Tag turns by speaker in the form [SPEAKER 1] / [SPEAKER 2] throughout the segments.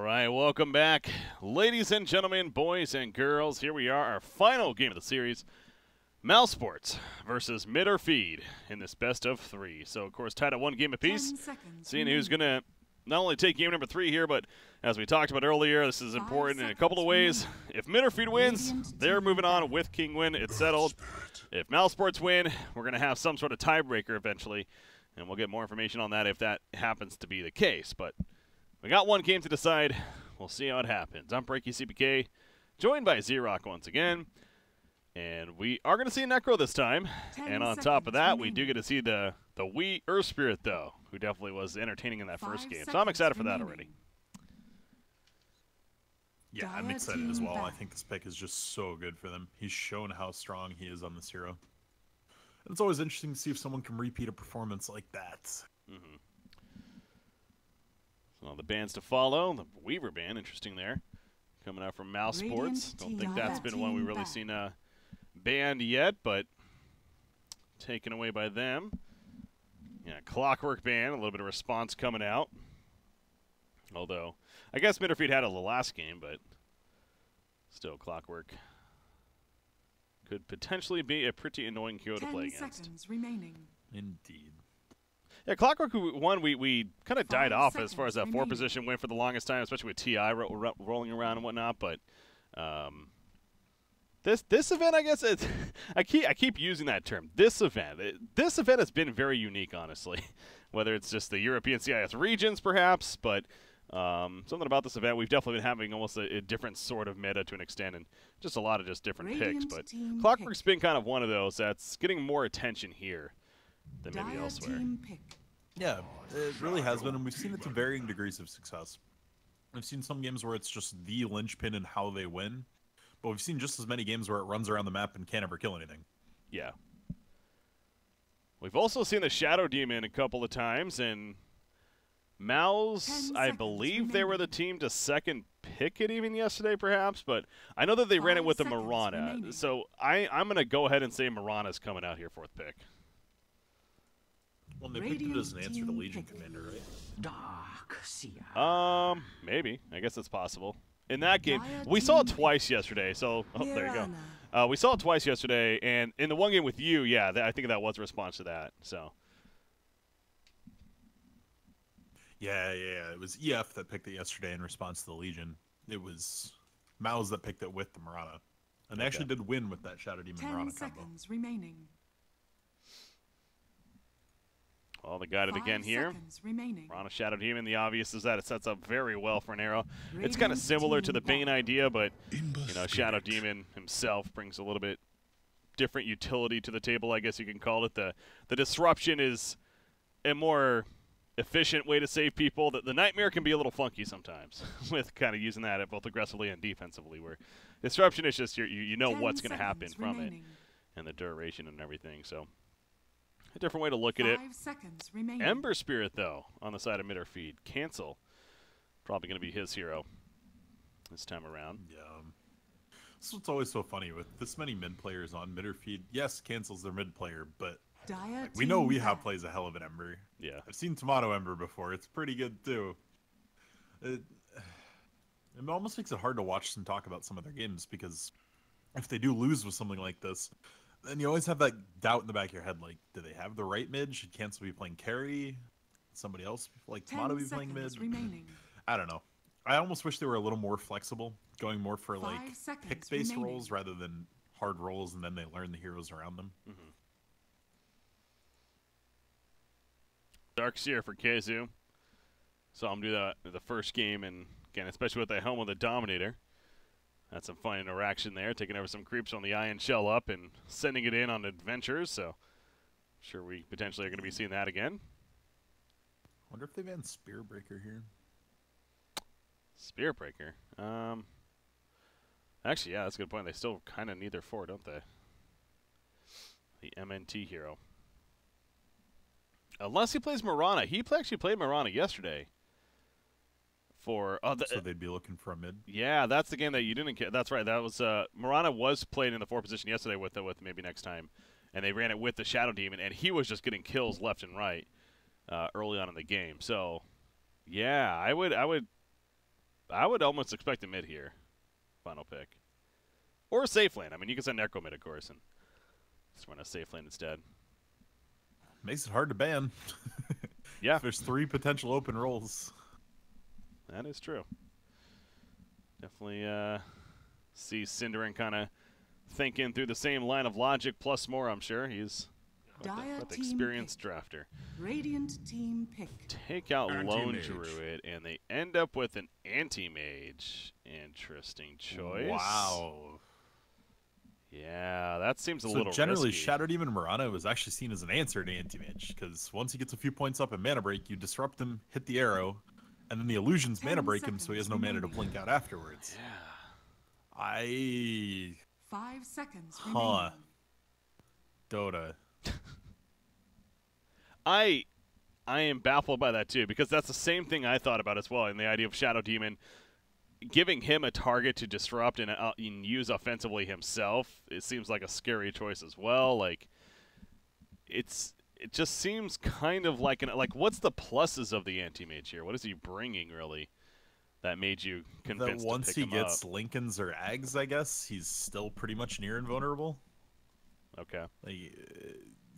[SPEAKER 1] right, welcome back, ladies and gentlemen, boys and girls. Here we are, our final game of the series, mousesports versus MidOrFeed in this best of 3. So, of course, tied at 1 game apiece. Seeing who's going to not only take game number 3 here, but as we talked about earlier, this is important in a couple of ways. If MidOrFeed wins, they're moving on with King win. It's settled. If mousesports win, we're going to have some sort of tiebreaker eventually, and we'll get more information on that if that happens to be the case. But we got 1 game to decide. We'll see how it happens. I'm BreakyCPK, joined by ZrRock once again. And we are going to see Necro this time. And on top of that, we do get to see the wee Earth Spirit, though, who definitely was entertaining in that first game. So I'm excited for that already.
[SPEAKER 2] Yeah, I'm excited as well. I think this pick is just so good for them. He's shown how strong he is on this hero. And it's always interesting to see if someone can repeat a performance like that.
[SPEAKER 1] Mm-hmm. So the bands to follow. The Weaver band, interesting there. Coming out from mousesports. Don't think that's been one we've really seen banned yet, but taken away by them. Yeah, Clockwork band, a little bit of response coming out. Although, I guess MidOrFeed had it the last game, but still, Clockwork could potentially be a pretty annoying hero to play against.
[SPEAKER 3] 10 seconds remaining.
[SPEAKER 2] Indeed.
[SPEAKER 1] Yeah, Clockwork one we kind of died off as far as that 4 position went for the longest time, especially with TI rolling around and whatnot. But this event, I guess, I keep using that term. This event has been very unique, honestly. Whether it's just the European CIS regions, perhaps, but something about this event, we've definitely been having almost a different sort of meta to an extent, and just a lot of just different picks. But Clockwork's been kind of one of those that's getting more attention here than maybe elsewhere.
[SPEAKER 2] Yeah, it really has been, and we've seen it to varying degrees of success. We've seen some games where it's just the linchpin in how they win, but we've seen just as many games where it runs around the map and can't ever kill anything.
[SPEAKER 1] Yeah. We've also seen the Shadow Demon a couple of times, and mouz, I believe they were the team to second pick it even yesterday, perhaps, but I know that they ran it with the Marana, so I'm going to go ahead and say Marana's coming out here 4th pick.
[SPEAKER 2] Well, they picked it as an answer to Legion Commander, right?
[SPEAKER 3] Dark Seer.
[SPEAKER 1] Maybe. I guess it's possible. In that game, we saw it twice yesterday, so there you go. We saw it twice yesterday, and in the 1 game with you, yeah, I think that was a response to that. So.
[SPEAKER 2] Yeah. It was EF that picked it yesterday in response to the Legion. It was mouz that picked it with the Marana. And they actually did win with that Shadow Demon Marana combo.
[SPEAKER 3] 10 seconds remaining.
[SPEAKER 1] Well, they got it again here. Marana Shadow Demon. The obvious is that it sets up very well for an arrow. It's kind of similar to the Bane idea, but Shadow Demon himself brings a little bit different utility to the table, I guess you can call it. The disruption is a more efficient way to save people. The Nightmare can be a little funky sometimes with kind of using that both aggressively and defensively, where disruption is just you know what's going to happen from it and the duration and everything. So a different way to look at it.
[SPEAKER 3] 5 seconds remaining.
[SPEAKER 1] Ember Spirit, though, on the side of MidOrFeed. Cancel. Probably going to be his hero this time around.
[SPEAKER 2] Yeah. That's what's always so funny with this many mid players on MidOrFeed. Yes, Cancel's their mid player, but we know WeHa plays a hell of an Ember.
[SPEAKER 1] Yeah.
[SPEAKER 2] I've seen Tomato Ember before. It's pretty good, too. It almost makes it hard to watch them talk about some of their games, because if they do lose with something like this, then you always have that doubt in the back of your head, like, do they have the right mid? Should Cancel be playing carry? Somebody else, like Tomato, be playing mid? I don't know. I almost wish they were a little more flexible, going more for, like, pick-based roles rather than hard roles, and then they learn the heroes around them.
[SPEAKER 1] Mm-hmm. Dark Seer for Keizu. Saw him do that in the first game, and again, especially with the helm of the Dominator. Had some fun interaction there, taking over some creeps on the Iron Shell up and sending it in on adventures, so I'm sure we potentially are going to be seeing that again.
[SPEAKER 2] Wonder if they banned Spearbreaker here.
[SPEAKER 1] Spearbreaker? Actually, yeah, that's a good point. They still kind of need their 4, don't they? The MNT hero. Unless he plays Marana. He actually played Marana yesterday. So
[SPEAKER 2] they'd be looking for a mid?
[SPEAKER 1] Yeah, that's the game that you didn't get. That's right. That was Marana was played in the 4 position yesterday with maybe next time. And they ran it with the Shadow Demon, and he was just getting kills left and right early on in the game. So, yeah, I would I would almost expect a mid here. Final pick. Or a safe lane. I mean, you can send Necro mid, of course, and just run a safe lane instead.
[SPEAKER 2] Makes it hard to ban.
[SPEAKER 1] Yeah.
[SPEAKER 2] There's 3 potential open roles.
[SPEAKER 1] That is true. Definitely see Cinderin kind of thinking through the same line of logic plus more, I'm sure. He's
[SPEAKER 3] Dire
[SPEAKER 1] quite the
[SPEAKER 3] team
[SPEAKER 1] experienced
[SPEAKER 3] pick.
[SPEAKER 1] drafter.
[SPEAKER 3] Radiant team pick.
[SPEAKER 1] Take out Lone
[SPEAKER 4] Anti-mage.
[SPEAKER 1] Druid, and they end up with an Anti-Mage. Interesting choice.
[SPEAKER 2] Wow.
[SPEAKER 1] Yeah, that seems a
[SPEAKER 2] So
[SPEAKER 1] little
[SPEAKER 2] generally,
[SPEAKER 1] risky.
[SPEAKER 2] Shadow Demon Mirana was actually seen as an answer to Anti-Mage, because once he gets a few points up in Mana Break, you disrupt him, hit the arrow, and then the illusions
[SPEAKER 3] 10
[SPEAKER 2] Mana Break him so he has no mana to
[SPEAKER 3] seconds
[SPEAKER 2] blink out afterwards.
[SPEAKER 1] Yeah.
[SPEAKER 3] 5 seconds
[SPEAKER 2] Huh.
[SPEAKER 3] remaining.
[SPEAKER 2] Dota.
[SPEAKER 1] I am baffled by that too, because that's the same thing I thought about as well, in the idea of Shadow Demon giving him a target to disrupt and use offensively himself. It seems like a scary choice as well. Like, it just seems kind of like what's the pluses of the Anti-Mage here? What is he bringing really that made you
[SPEAKER 2] That
[SPEAKER 1] convinced
[SPEAKER 2] once
[SPEAKER 1] to
[SPEAKER 2] he
[SPEAKER 1] pick him
[SPEAKER 2] gets
[SPEAKER 1] up?
[SPEAKER 2] Lincolns or Ags, I guess, he's still pretty much near invulnerable.
[SPEAKER 1] Okay.
[SPEAKER 2] Like,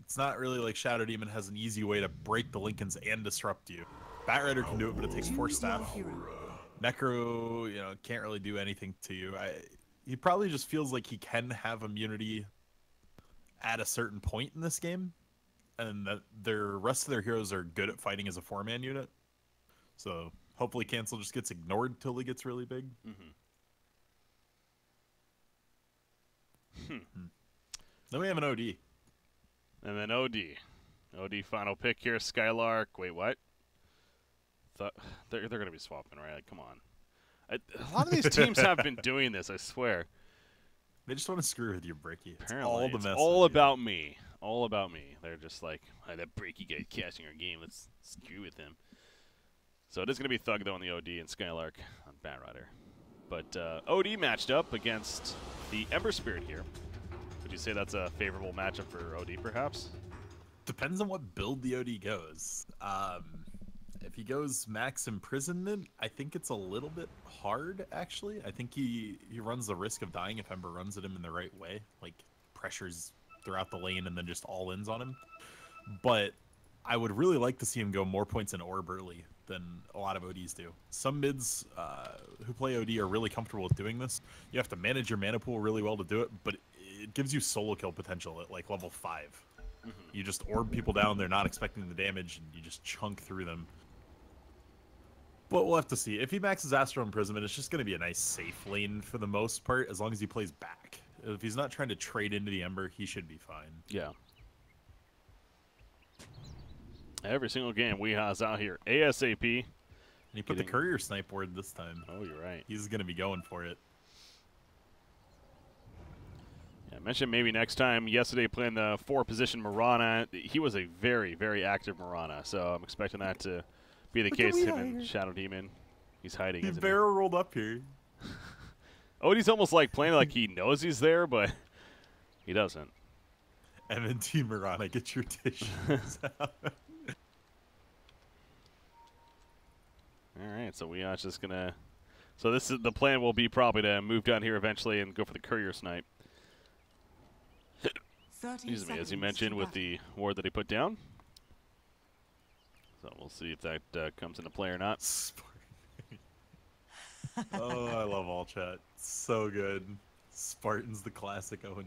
[SPEAKER 2] it's not really like Shadow Demon has an easy way to break the Lincolns and disrupt you. Batrider can do it, but it takes 4
[SPEAKER 3] Choose your
[SPEAKER 2] staff.
[SPEAKER 3] hero.
[SPEAKER 2] Necro, can't really do anything to you. He probably just feels like he can have immunity at a certain point in this game, and that their rest of their heroes are good at fighting as a 4-man unit. So hopefully cancel just gets ignored till he gets really big. Then we have an OD.
[SPEAKER 1] And then OD. OD final pick here. Skylark. Wait, what? They're going to be swapping, right? Like, come on. A lot of these teams have been doing this, I swear.
[SPEAKER 2] They just want to screw with you, Breaky. It's
[SPEAKER 1] Apparently,
[SPEAKER 2] all the
[SPEAKER 1] it's
[SPEAKER 2] mess
[SPEAKER 1] all
[SPEAKER 2] with you.
[SPEAKER 1] about me. All about me. They're just like, hey, that Breaky guy catching our game. Let's screw with him. So it is going to be Thug, though, on the OD and Skylark on Batrider. But OD matched up against the Ember Spirit here. Would you say that's a favorable matchup for OD, perhaps?
[SPEAKER 2] Depends on what build the OD goes. If he goes max imprisonment, I think it's a little bit hard, actually. I think he runs the risk of dying if Ember runs at him in the right way. Like, pressures throughout the lane and then just all-ins on him. But I would really like to see him go more points in orb early than a lot of ODs do. Some mids who play OD are really comfortable with doing this. You have to manage your mana pool really well to do it, but it gives you solo kill potential at like level 5. You just orb people down, they're not expecting the damage, and you just chunk through them. But we'll have to see. If he maxes Astral Imprisonment, it's just going to be a nice safe lane for the most part, as long as he plays back. If he's not trying to trade into the Ember, he should be fine.
[SPEAKER 1] Yeah. Every single game we has out here ASAP.
[SPEAKER 2] And he put the
[SPEAKER 1] Getting-
[SPEAKER 2] Courier Snipe word this time.
[SPEAKER 1] Oh, you're right.
[SPEAKER 2] He's going to be going for it.
[SPEAKER 1] Yeah, I mentioned maybe next time. Yesterday playing the 4-position Mirana. He was a very, very active Mirana, so I'm expecting that to be the
[SPEAKER 2] Look
[SPEAKER 1] case.
[SPEAKER 2] at me
[SPEAKER 1] Him and
[SPEAKER 2] hiding.
[SPEAKER 1] Shadow Demon. He's hiding.
[SPEAKER 2] He
[SPEAKER 1] isn't he?
[SPEAKER 2] barrel rolled up here.
[SPEAKER 1] Odie's almost like playing like he knows he's there, but he doesn't.
[SPEAKER 2] MNT Mirana, get your tissues out.
[SPEAKER 1] All right, so we are just gonna. So this is the plan. Will be probably to move down here eventually and go for the Courier Snipe.
[SPEAKER 3] 30
[SPEAKER 1] Excuse me, as you
[SPEAKER 3] seconds
[SPEAKER 1] mentioned,
[SPEAKER 3] to
[SPEAKER 1] with
[SPEAKER 3] battle.
[SPEAKER 1] the ward that he put down. So we'll see if that comes into play or not.
[SPEAKER 2] Oh, I love all chat. So good. Spartan's the classic 0-10.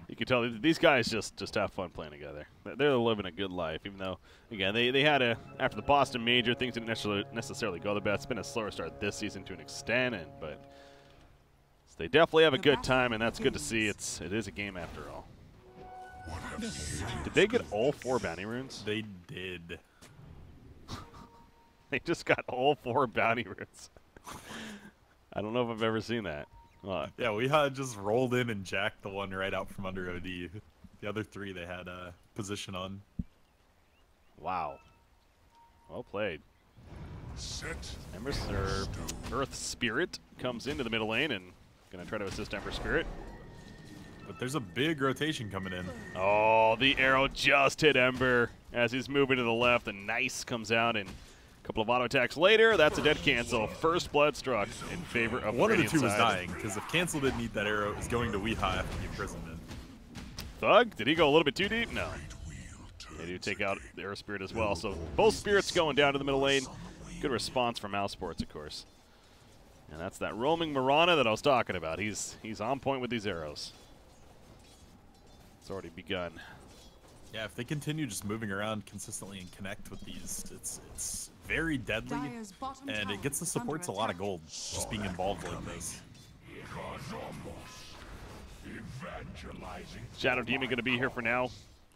[SPEAKER 1] You can tell these guys just have fun playing together. They're living a good life, even though, again, they had after the Boston Major, things didn't necessarily go the best. It's been a slower start this season to an extent, but they definitely have a good time, and that's good to see. It is a game after all. Did they get all 4 bounty runes?
[SPEAKER 2] They did.
[SPEAKER 1] They just got all 4 bounty runes. I don't know if I've ever seen that.
[SPEAKER 2] Yeah, we had just rolled in and jacked the one right out from under OD. The other 3 they had position on.
[SPEAKER 1] Wow. Well played.
[SPEAKER 4] Set.
[SPEAKER 1] Ember or Earth Spirit comes into the middle lane and gonna try to assist Ember Spirit.
[SPEAKER 2] But there's a big rotation coming in.
[SPEAKER 1] Oh, the arrow just hit Ember as he's moving to the left. The Nice comes out and
[SPEAKER 2] Yeah.
[SPEAKER 1] Couple of auto attacks later, that's a dead cancel. First blood struck in favor of
[SPEAKER 2] One of the
[SPEAKER 1] Radiant
[SPEAKER 2] two was
[SPEAKER 1] side.
[SPEAKER 2] dying, because if Cancel didn't eat that arrow, it was going to Weeha after the imprisonment.
[SPEAKER 1] Thug, did he go a little bit too deep? No. They do take out the Earth Spirit as well. So both spirits going down to the middle lane. Good response from mousesports, of course. And that's that roaming Mirana that I was talking about. He's on point with these arrows. It's already begun.
[SPEAKER 2] Yeah, if they continue just moving around consistently and connect with these, it's very deadly,
[SPEAKER 3] Dire's bottom
[SPEAKER 2] and
[SPEAKER 3] tower
[SPEAKER 2] it gets the
[SPEAKER 3] is under
[SPEAKER 2] supports a lot of
[SPEAKER 3] attack.
[SPEAKER 2] gold just being involved like this.
[SPEAKER 1] Shadow Demon going to be here for now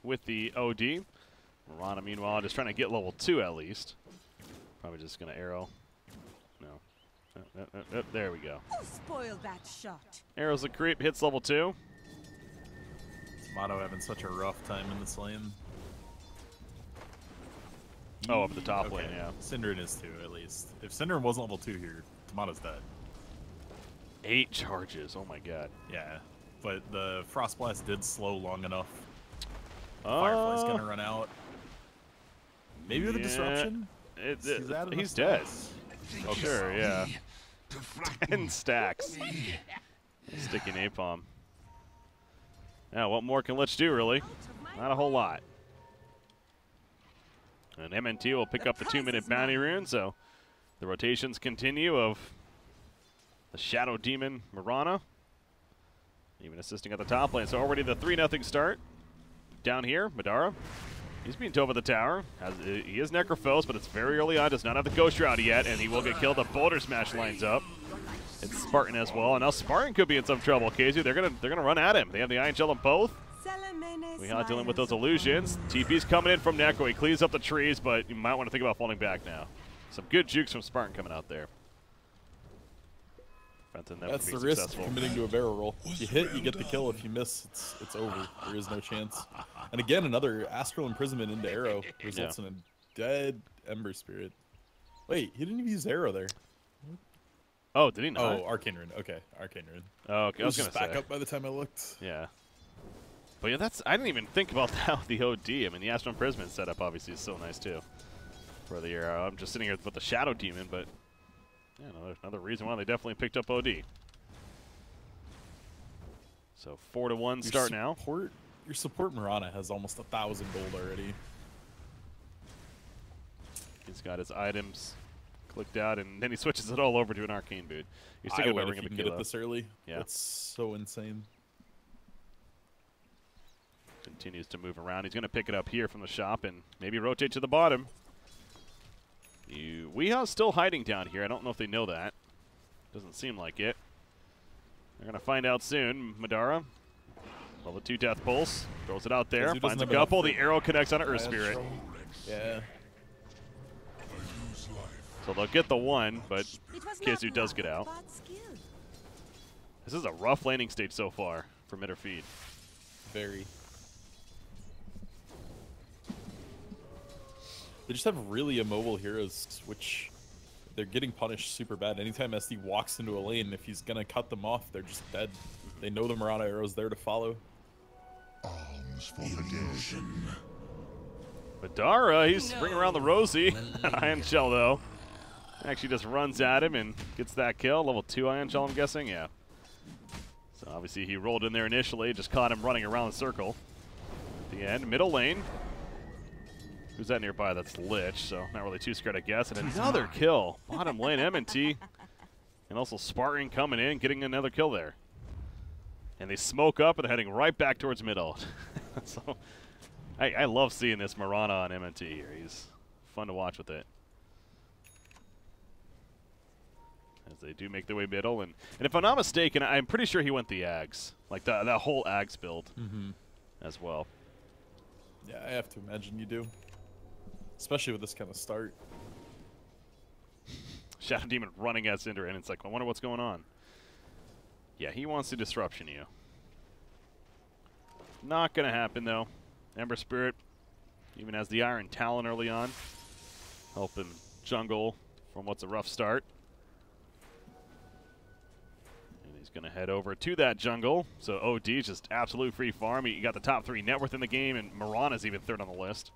[SPEAKER 1] with the OD. Mirana, meanwhile, just trying to get level 2 at least. Probably just going to arrow. No. There we go.
[SPEAKER 4] Who spoiled that shot?
[SPEAKER 1] Arrows the creep, hits level 2.
[SPEAKER 2] Tomato having such a rough time in this lane.
[SPEAKER 1] Oh, up at the top
[SPEAKER 2] Okay.
[SPEAKER 1] lane, yeah.
[SPEAKER 2] Synderen is too, at least. If Synderen wasn't level 2 here, Tomato's dead.
[SPEAKER 1] 8 charges, oh my god.
[SPEAKER 2] Yeah, but the Frost Blast did slow long enough. Firefly's gonna run out. Maybe with a disruption?
[SPEAKER 1] He's dead. Oh, sure, yeah. 10 stacks. Sticky napalm. Yeah, what more can Lich do, really? Not a whole lot. And MNT will pick up the 2-minute bounty rune, so the rotations continue of the Shadow Demon Mirana. Even assisting at the top lane. So already the 3-0 start. Down here, Madara. He's being towed by the tower. He is Necrophos, but it's very early on. Does not have the Ghost Shroud yet, and he will get killed. The Boulder Smash lines up. It's Spartan as well. And now Spartan could be in some trouble, KZ. They're gonna run at him. They have the Iron Shell on both. We are dealing with those illusions. TP's coming in from Necro. He cleans up the trees, but you might want to think about falling back now. Some good jukes from Spartan coming out there.
[SPEAKER 5] That's the risk of committing to a barrel roll. If you hit, you get the kill. If you miss, it's over. There is no chance. And again, another Astral Imprisonment into Arrow results in a dead Ember Spirit. Wait, he didn't even use Arrow there.
[SPEAKER 1] Oh, did he not?
[SPEAKER 5] Oh, Arcane Rune. Okay, Arcane Rune.
[SPEAKER 1] Oh, okay. I was
[SPEAKER 5] just
[SPEAKER 1] gonna say.
[SPEAKER 5] back up by the time I looked.
[SPEAKER 1] Yeah. But yeah, I didn't even think about that with the OD. I mean, the Astral Imprisonment setup obviously is so nice too for the Arrow. I'm just sitting here with the Shadow Demon, but yeah, another reason why they definitely picked up OD. So 4-1 start now.
[SPEAKER 5] Your support Mirana has almost 1,000 gold already.
[SPEAKER 1] He's got his items clicked out, and then he switches it all over to an Arcane boot. He's
[SPEAKER 5] I
[SPEAKER 1] thinking
[SPEAKER 5] would
[SPEAKER 1] about
[SPEAKER 5] if
[SPEAKER 1] ringing
[SPEAKER 5] you
[SPEAKER 1] the
[SPEAKER 5] can get
[SPEAKER 1] kill
[SPEAKER 5] it
[SPEAKER 1] up.
[SPEAKER 5] this early.
[SPEAKER 1] Yeah.
[SPEAKER 5] That's so insane.
[SPEAKER 1] Continues to move around. He's going to pick it up here from the shop and maybe rotate to the bottom. Weeha's still hiding down here. I don't know if they know that. Doesn't seem like it. They're going to find out soon. Madara, level 2 Death Pulse, throws it out there,
[SPEAKER 5] Kazu
[SPEAKER 1] finds a
[SPEAKER 5] doesn't have
[SPEAKER 1] couple.
[SPEAKER 5] enough
[SPEAKER 1] The arrow connects on an Earth Spirit.
[SPEAKER 5] Yeah.
[SPEAKER 1] So they'll get the one, but Kazu does get out. This is a rough landing stage so far for MidOrFeed.
[SPEAKER 5] Very. They just have really immobile heroes, which they're getting punished super bad. Anytime SD walks into a lane, if he's going to cut them off, they're just dead. They know the Mirana arrow's there to follow.
[SPEAKER 6] Arms for illusion.
[SPEAKER 1] Madara, he's bringing around the Rosie. Iron Shell, though. Actually just runs at him and gets that kill. Level 2 Iron Shell, I'm guessing, yeah. So obviously he rolled in there initially, just caught him running around the circle. At the end, middle lane. Who's that nearby? That's Lich, so not really too scared, I guess. And another kill. Bottom lane, M&T. And also Spartan coming in, getting another kill there. And they smoke up and they're heading right back towards middle. So I love seeing this Mirana on M&T here. He's fun to watch with it. As they do make their way middle. And if I'm not mistaken, I'm pretty sure he went the Ags. Like that whole Ags build as well.
[SPEAKER 5] Yeah, I have to imagine you do. Especially with this kind of start.
[SPEAKER 1] Shadow Demon running at Cinder, and it's like, I wonder what's going on. Yeah, he wants to disruption you. Not going to happen, though. Ember Spirit even has the Iron Talon early on. Helping jungle from what's a rough start. And he's going to head over to that jungle. So OD is just absolute free farm. You got the top 3 net worth in the game, and Mirana's even 3rd on the list.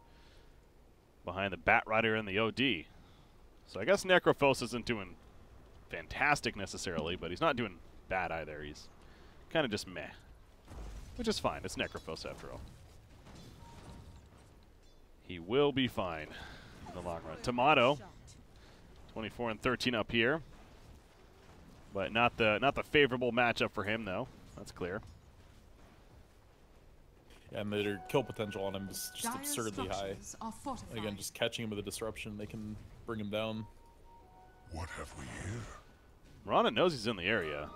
[SPEAKER 1] Behind the Bat Rider and the OD. So I guess Necrophos isn't doing fantastic necessarily, but he's not doing bad either. He's kind of just meh, which is fine. It's Necrophos after all. He will be fine in the long run. Tomato, 24 and 13 up here, but not the favorable matchup for him though. That's clear.
[SPEAKER 5] Yeah, and their kill potential on him is just
[SPEAKER 3] Dire's
[SPEAKER 5] absurdly high.
[SPEAKER 3] structures are fortified.
[SPEAKER 5] Again, just catching him with a disruption, they can bring him down.
[SPEAKER 6] What have we here?
[SPEAKER 1] Rana knows he's in the area.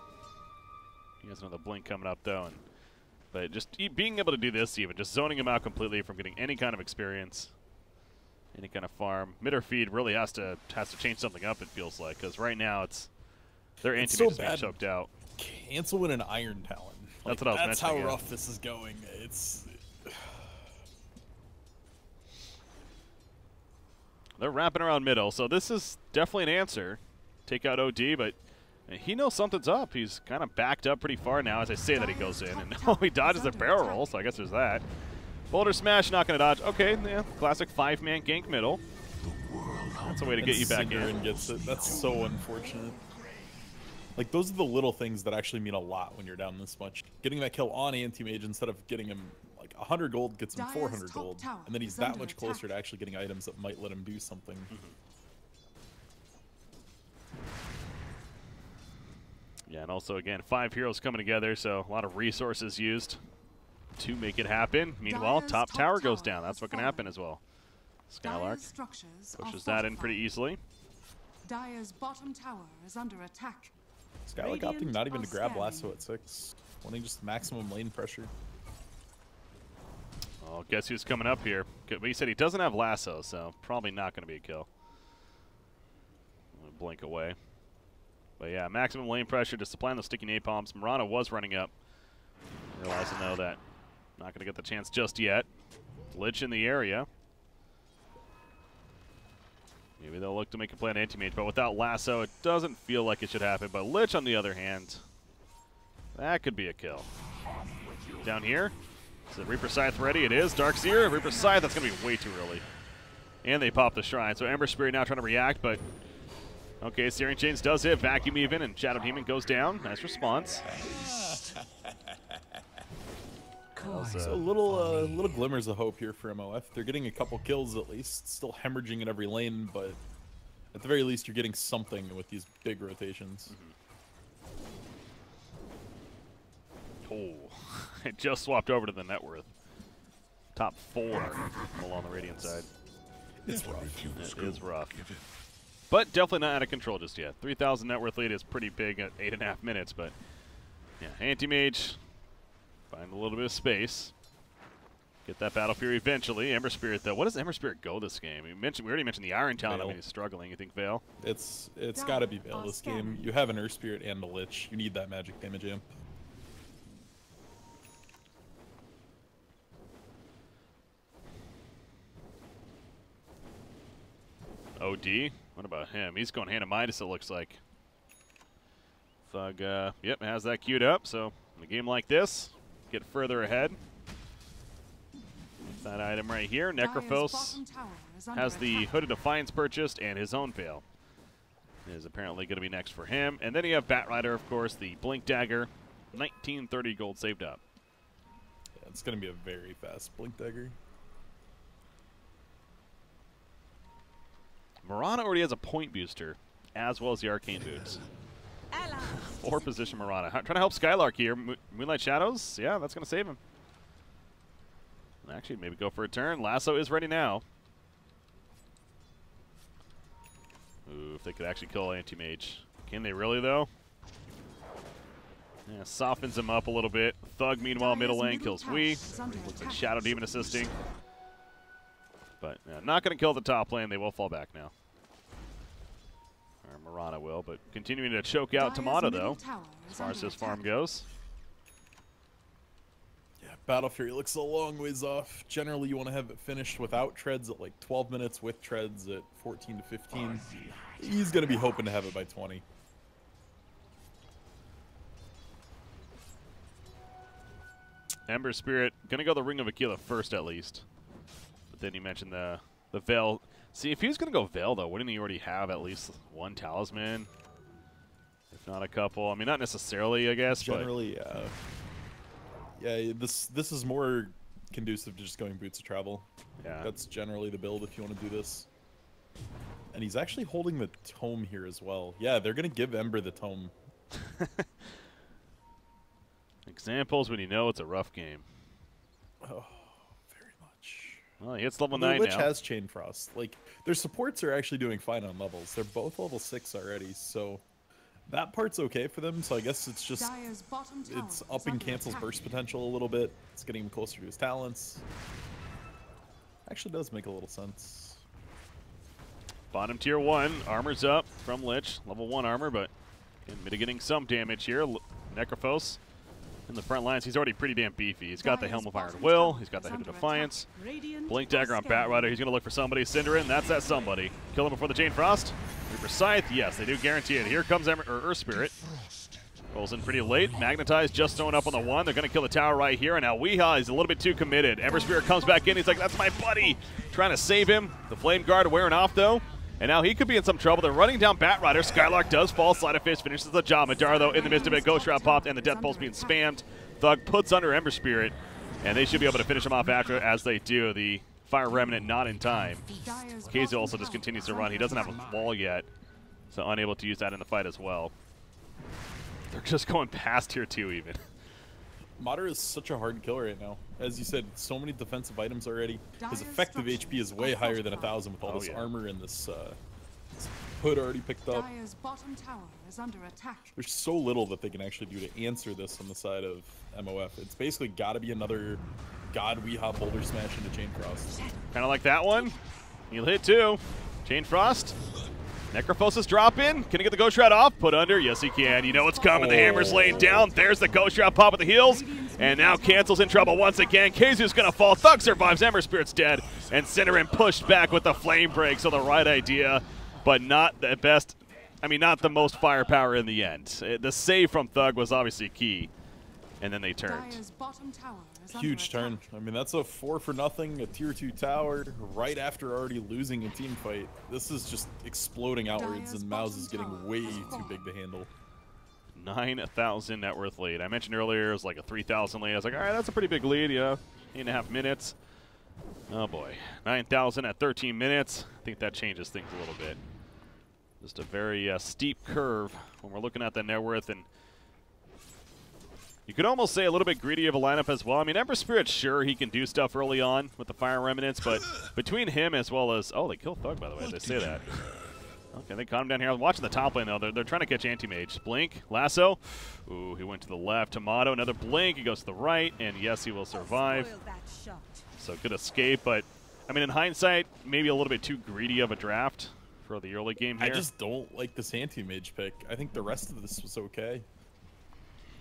[SPEAKER 1] He has another blink coming up though, but just being able to do this, even just zoning him out completely from getting any kind of experience, any kind of farm. MidOrFeed really has to change something up. It feels like, because right now their
[SPEAKER 5] It's
[SPEAKER 1] anti-mage
[SPEAKER 5] so
[SPEAKER 1] is being
[SPEAKER 5] bad.
[SPEAKER 1] choked out.
[SPEAKER 5] Cancel in an Iron Talon.
[SPEAKER 1] That's what I was
[SPEAKER 5] That's how
[SPEAKER 1] mentioning, yeah.
[SPEAKER 5] rough this is going. It's
[SPEAKER 1] They're wrapping around middle, so this is definitely an answer. Take out OD, but he knows something's up. He's kind of backed up pretty far now as I say that he goes in. And he dodges a barrel roll, so I guess there's that. Boulder Smash, not going to dodge. Okay, yeah, classic 5-man gank middle. That's a way to get you back in.
[SPEAKER 5] Cinderin gets it. That's so unfortunate. Like, those are the little things that actually mean a lot when you're down this much. Getting that kill on Anti-Mage instead of getting him like 100 gold gets him
[SPEAKER 3] Dire's
[SPEAKER 5] 400
[SPEAKER 3] top
[SPEAKER 5] gold.
[SPEAKER 3] tower
[SPEAKER 5] And then he's
[SPEAKER 3] is
[SPEAKER 5] that
[SPEAKER 3] under
[SPEAKER 5] much closer
[SPEAKER 3] attack.
[SPEAKER 5] to actually getting items that might let him do something.
[SPEAKER 1] Yeah, and also, again, 5 heroes coming together, so a lot of resources used to make it happen. Meanwhile,
[SPEAKER 3] Dire's
[SPEAKER 1] top
[SPEAKER 3] top
[SPEAKER 1] tower goes
[SPEAKER 3] tower
[SPEAKER 1] down. That's what can
[SPEAKER 3] has
[SPEAKER 1] happen as well. Skylark
[SPEAKER 3] Dire's structures are
[SPEAKER 1] pushes that in pretty
[SPEAKER 3] fortified.
[SPEAKER 1] easily.
[SPEAKER 3] Dire's bottom tower is under attack.
[SPEAKER 5] Skylark opting
[SPEAKER 3] Radiant
[SPEAKER 5] not even
[SPEAKER 3] are
[SPEAKER 5] to grab
[SPEAKER 3] scanning.
[SPEAKER 5] Lasso at 6. Wanting just maximum lane pressure.
[SPEAKER 1] Oh, guess who's coming up here? But he said he doesn't have Lasso, so probably not going to be a kill. I'm gonna blink away. But yeah, maximum lane pressure to supply those sticky napalms. Murata was running up. Realizing, though, that not going to get the chance just yet. Lich in the area. Maybe they'll look to make a play on Anti-Mage, but without Lasso, it doesn't feel like it should happen. But Lich, on the other hand, that could be a kill. Down here, is the Reaper Scythe ready? It is. Darkseer, Reaper Scythe, that's going to be way too early. And they pop the Shrine. So Ember Spirit now trying to react, but okay, Searing Chains does hit. Vacuum even, and Shadow Demon goes down. Nice response.
[SPEAKER 5] So little glimmers of hope here for MoF. They're getting a couple kills at least. Still hemorrhaging in every lane, but at the very least you're getting something with these big rotations.
[SPEAKER 1] Oh, it just swapped over to the net worth. Top 4 along the Radiant side.
[SPEAKER 5] It's rough.
[SPEAKER 1] It is rough. But definitely not out of control just yet. 3,000 net worth lead is pretty big at 8.5 minutes, but yeah, Anti-Mage, find a little bit of space. Get that Battle Fury eventually. Ember Spirit, though. What does Ember Spirit go this game? We already mentioned the Iron Talon. I mean, he's struggling. You think Veil?
[SPEAKER 5] It's got to be Veil this game. You have an Earth Spirit and a Lich. You need that magic damage amp.
[SPEAKER 1] OD? What about him? He's going Hand of Midas, it looks like. Thug, yep, has that queued up. So in a game like this, get further ahead. That item right here.
[SPEAKER 3] Dire's
[SPEAKER 1] Necrophos
[SPEAKER 3] bottom tower is under
[SPEAKER 1] has the
[SPEAKER 3] attack.
[SPEAKER 1] Hooded Defiance purchased, and his own Veil is apparently going to be next for him. And then you have Batrider, of course, the Blink Dagger. 1930 gold saved up.
[SPEAKER 5] Yeah, it's going to be a very fast Blink Dagger.
[SPEAKER 1] Mirana already has a point booster, as well as the Arcane Boots. 4-position Mirana. Trying to help Skylark here. Moonlight Shadows, yeah, that's going to save him. Actually, maybe go for a turn. Lasso is ready now. Ooh, if they could actually kill Anti-Mage. Can they really, though? Yeah, softens him up a little bit. Thug, meanwhile, middle lane kills Wee. Looks like Shadow Demon assisting. But not going to kill the top lane. They will fall back now. Or Mirana will, but continuing to choke out
[SPEAKER 3] Dire's
[SPEAKER 1] Tomato,
[SPEAKER 3] middle
[SPEAKER 1] though,
[SPEAKER 3] tower
[SPEAKER 1] as
[SPEAKER 3] is
[SPEAKER 1] far as
[SPEAKER 3] under
[SPEAKER 1] this farm
[SPEAKER 3] attack.
[SPEAKER 1] goes.
[SPEAKER 5] Yeah, Battle Fury looks a long ways off. Generally, you want to have it finished without treads at like 12 minutes, with treads at 14 to 15. He's going to be hoping to have it by 20.
[SPEAKER 1] Ember Spirit, going to go the Ring of Aquila first at least. But then you mentioned the Veil. See, if he was going to go Veil, though, wouldn't he already have at least one talisman? If not a couple. I mean, not necessarily, I guess,
[SPEAKER 5] generally, yeah, this is more conducive to just going Boots of Travel.
[SPEAKER 1] Yeah.
[SPEAKER 5] That's generally the build if you want to do this. And he's actually holding the tome here as well. Yeah, they're going to give Ember the tome.
[SPEAKER 1] Examples when you know it's a rough game.
[SPEAKER 5] Oh, very much.
[SPEAKER 1] Well, he hits level
[SPEAKER 5] The
[SPEAKER 1] 9
[SPEAKER 5] Witch
[SPEAKER 1] now.
[SPEAKER 5] has Chain Frost. Like, their supports are actually doing fine on levels. They're both level 6 already, so that part's okay for them. So I guess it's just,
[SPEAKER 3] Dire's bottom tower
[SPEAKER 5] it's
[SPEAKER 3] is
[SPEAKER 5] upping
[SPEAKER 3] under
[SPEAKER 5] Cancel's
[SPEAKER 3] attack.
[SPEAKER 5] burst potential a little bit. It's getting him closer to his talents. Actually does make a little sense.
[SPEAKER 1] Bottom tier 1, armor's up from Lich. Level 1 armor, but again, mitigating some damage here. Necrophos in the front lines. He's already pretty damn beefy. He's got the Helm of Iron Will. He's got the Head of Defiance. Blink Dagger on Batrider. He's going to look for somebody. Cinderin, that's that somebody. Kill him before the Chain Frost. Reaper Scythe, yes, they do guarantee it. Here comes Earth Spirit. Rolls in pretty late. Magnetized just throwing up on the 1. They're going to kill the tower right here. And now Weeha is a little bit too committed. Ember Spirit comes back in. He's like, that's my buddy. Trying to save him. The Flame Guard wearing off, though. And now he could be in some trouble. They're running down Batrider. Skylark does fall. Sleight of Fist finishes the job. Madara, though, in the midst of it. Ghost Shroud popped, and the Death Pulse being spammed. Thug puts under Ember Spirit, and they should be able to finish him off after, as they do. The Fire Remnant not in time. KZ also just continues to run. He doesn't have a wall yet, so unable to use that in the fight as well. They're just going past tier 2 even.
[SPEAKER 5] Madara is such a hard kill right now. As you said, so many defensive items already. His effective HP is way higher than 1,000 with all this armor and this hood already picked up.
[SPEAKER 3] Dire's bottom tower is under attack.
[SPEAKER 5] There's so little that they can actually do to answer this on the side of MoF. It's basically got to be another God Weeha Boulder Smash into Chain Frost.
[SPEAKER 1] Kind of like that one. He'll hit 2. Chain Frost. Necrophosis drop in. Can he get the Ghost Shroud off? Put under. Yes, he can. You know it's coming. The hammer's laying down. There's the Ghost Shroud pop with the heels. And now Cancel's in trouble once again. Kazu's going to fall. Thug survives. Ember Spirit's dead. And Cinderin pushed back with the Flame Break. So the right idea, but not the best. I mean, not the most firepower in the end. The save from Thug was obviously key. And then they turned.
[SPEAKER 3] Dire's bottom tower is
[SPEAKER 5] Huge turn. I mean, that's a 4-for-0, a tier 2 tower, right after already losing a team fight. This is just exploding outwards, and Mouz is getting way too big to handle.
[SPEAKER 1] 9,000 net worth lead. I mentioned earlier it was like a 3,000 lead. I was like, all right, that's a pretty big lead. Yeah, 8.5 minutes. Oh boy, 9,000 at 13 minutes. I think that changes things a little bit. Just a very steep curve when we're looking at the net worth, and you could almost say a little bit greedy of a lineup as well. I mean, Ember Spirit, sure, he can do stuff early on with the Fire Remnants, but between him as well as... Oh, they killed Thug, by the way. They say that. Okay, they caught him down here. I was watching the top lane, though. They're trying to catch Anti-Mage. Blink, Lasso. Ooh, he went to the left. Tomato, another Blink. He goes to the right, and yes, he will survive. So good escape, but, I mean, in hindsight, maybe a little bit too greedy of a draft for the early game here.
[SPEAKER 5] I just don't like this Anti-Mage pick. I think the rest of this was okay.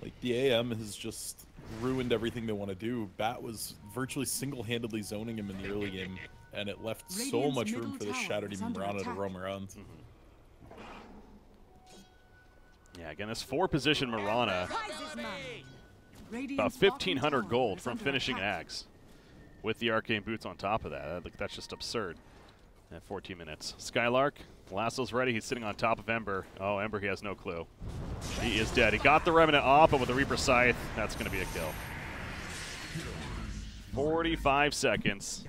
[SPEAKER 5] Like, the AM has just ruined everything they want to do. Bat was virtually single-handedly zoning him in the early game, and it left so much room for this Shadow Demon Mirana to roam around.
[SPEAKER 1] Yeah, again, this 4-position Mirana, about 1,500 gold from finishing Ags with the Arcane Boots on top of that. That's just absurd at 14 minutes. Skylark, Lasso's ready. He's sitting on top of Ember. Oh, Ember, he has no clue. He is dead. He got the Remnant off, but with the Reaper Scythe, that's going to be a kill. 45 seconds.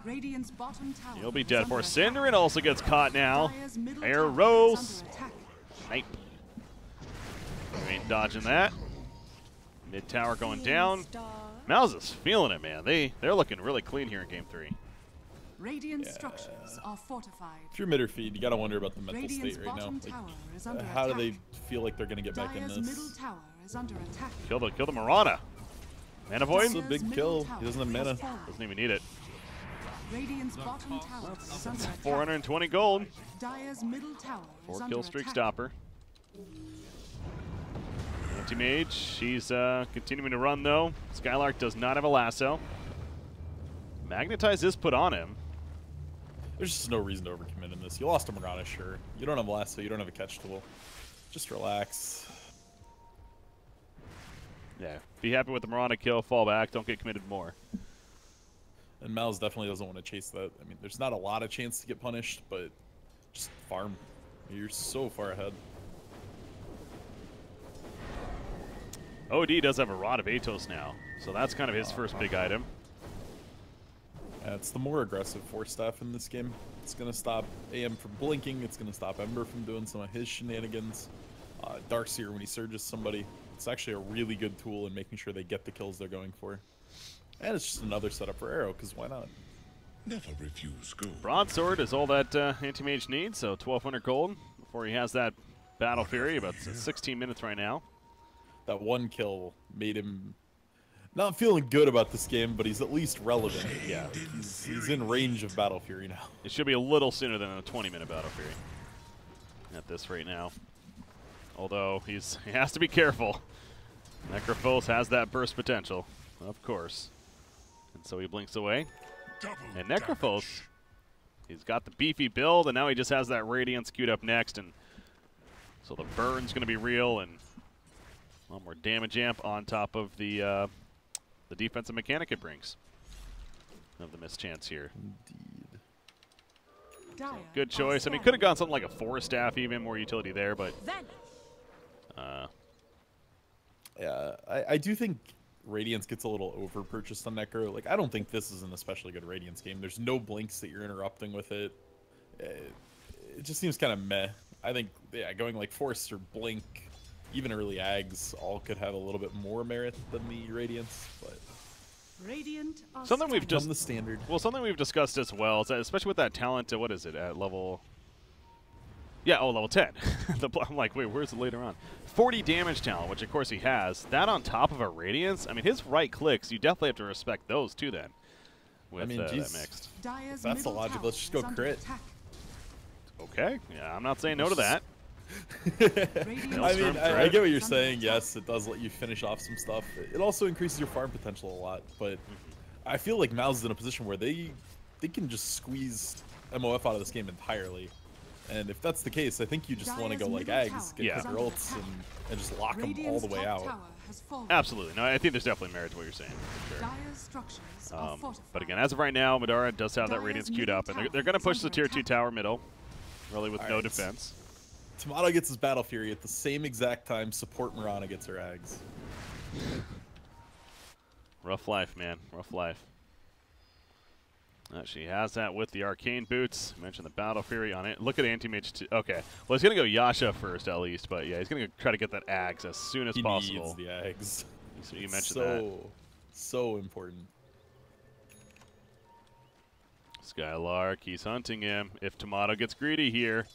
[SPEAKER 3] Radiant's bottom tower
[SPEAKER 1] He'll be dead for. Cinderin also gets caught now. Arrows. Snipe. You ain't dodging that. Mid tower going down. Mouz is feeling it, man. They're looking really clean here in Game 3.
[SPEAKER 3] Radiant structures are fortified.
[SPEAKER 5] If you're MidOrFeed, you got to wonder about the mental
[SPEAKER 3] Radiant's
[SPEAKER 5] state right now.
[SPEAKER 3] bottom tower is under
[SPEAKER 5] How do
[SPEAKER 3] attack.
[SPEAKER 5] they feel like they're going to get back in
[SPEAKER 3] Dire's
[SPEAKER 5] this?
[SPEAKER 3] middle tower is under attack.
[SPEAKER 1] Kill the Mirana. Mana Void?
[SPEAKER 5] It's a big kill. He doesn't have mana.
[SPEAKER 1] Doesn't even need it.
[SPEAKER 3] Radiant's bottom tower is under attack.
[SPEAKER 1] 420 gold.
[SPEAKER 3] Dire's middle tower is
[SPEAKER 1] 4
[SPEAKER 3] under
[SPEAKER 1] kill streak
[SPEAKER 3] attack.
[SPEAKER 1] stopper. Anti-Mage, she's continuing to run though. Skylark does not have a lasso. Magnetize is put on him.
[SPEAKER 5] There's just no reason to overcommit in this. You lost to Mirana, sure. You don't have a lasso, you don't have a catch tool. Just relax.
[SPEAKER 1] Yeah, be happy with the Mirana kill, fall back, don't get committed more.
[SPEAKER 5] And mouz definitely doesn't want to chase that. I mean, there's not a lot of chance to get punished, but just farm. You're so far ahead.
[SPEAKER 1] OD does have a Rod of Atos now, so that's kind of his first big item.
[SPEAKER 5] It's the more aggressive Force Staff in this game. It's going to stop AM from blinking. It's going to stop Ember from doing some of his shenanigans. Darkseer, when he surges somebody, it's actually a really good tool in making sure they get the kills they're going for. And it's just another setup for Arrow, because why not?
[SPEAKER 6] Never refuse gold.
[SPEAKER 1] Broadsword is all that Anti-Mage needs, so 1,200 gold before he has that Battle Fury. About 16 minutes right now.
[SPEAKER 5] That one kill made him not feeling good about this game, but he's at least relevant. Yeah, he's in range of Battle Fury now.
[SPEAKER 1] It should be a little sooner than a 20-minute Battle Fury at this rate now. Although he has to be careful. Necrophos has that burst potential, of course. And so he blinks away. And Necrophos, he's got the beefy build, and now he just has that Radiance queued up next. And so the burn's going to be real, and a lot more damage amp on top of the defensive mechanic it brings. Of the mischance here.
[SPEAKER 5] Indeed.
[SPEAKER 1] Good choice. I mean, could have gone something like a Force Staff, even more utility there, but
[SPEAKER 5] yeah, I do think Radiance gets a little over-purchased on Necro. Like, I don't think this is an especially good Radiance game. There's no blinks that you're interrupting with it. It just seems kind of meh. I think, yeah, going like Force or Blink, even early Ags, all could have a little bit more merit than the Radiance, but
[SPEAKER 3] Radiant
[SPEAKER 1] something we've just
[SPEAKER 5] the standard.
[SPEAKER 1] Well, something we've discussed as well, is that especially with that talent. What is it at level? Yeah, oh, level 10. I'm like, wait, where's it later on? 40 damage talent, which of course he has. That on top of a Radiance. I mean, his right clicks. You definitely have to respect those too. Then, with
[SPEAKER 5] I mean,
[SPEAKER 1] that mixed.
[SPEAKER 5] If that's the logic. Let's just go crit.
[SPEAKER 1] Okay. Yeah, I'm not saying no to that.
[SPEAKER 5] I mean, I get what you're saying. Yes, it does let you finish off some stuff. It also increases your farm potential a lot. But I feel like mouz is in a position where they can just squeeze MoF out of this game entirely. And if that's the case, I think you just want to go like Ags, get quicker ults, and just lock them all the way out.
[SPEAKER 1] Absolutely. No, I think there's definitely merit to what you're saying. For sure. But again, as of right now, Midora does have that Radiance queued up, and they're going to push the tier 2 tower middle, really with no defense.
[SPEAKER 5] Tomato gets his Battle Fury at the same exact time support Mirana gets her Ags.
[SPEAKER 1] Rough life, man. Rough life. She has that with the Arcane Boots. I mentioned the Battle Fury on it. Look at Anti-Mage. Okay. Well, he's going to go Yasha first, at least. But, yeah, he's going to try to get that Ags as soon as possible.
[SPEAKER 5] He needs the Ags.
[SPEAKER 1] So you mentioned that.
[SPEAKER 5] So important.
[SPEAKER 1] Skylark, he's hunting him. If Tomato gets greedy here,